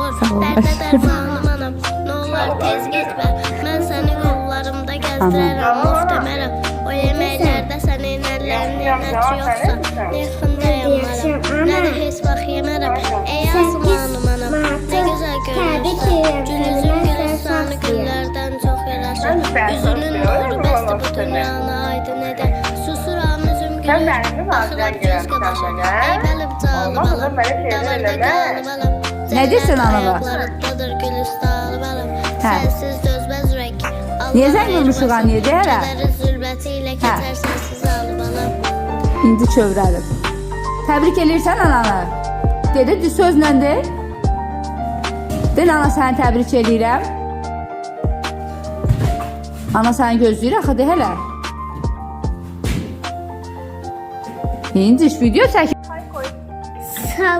olur. Dərdə dərmanım anam, nə olar tez getmə. Mən səni qollarımda gəzdirərəm, of demərəm. O yeməklərdə sənin əllərinin əti yoxsa, nefində yanmaram, nə də heç vaxt yemərəm. Ey asmanım anam, nə gözəl görünürsən, gülüzün gülüstanı güllərdən çox yaraşır. Üzünün nuru bəstə bu dünyanı aydın edər. Susuram üzüm gülür, baxıram göz qadaşım. Ey bəlib calı balam, damarda qalı balam. Ne diyorsun anama? Ayaqlarındadır gülüstanı balam. Sənsiz dözməz ürək. Niye zəng vurmuşuq anniyə deyərəm? Kədəri zülmətiyle keçər sənsiz ağlı balam. İndi çövrəlim. Təbrik eləyirsən ananı. Dedi, sözlə de. Den ana səni təbrik eləyirəm. Ana səni gözləyir axı de hələ. İndi video çək. Sağ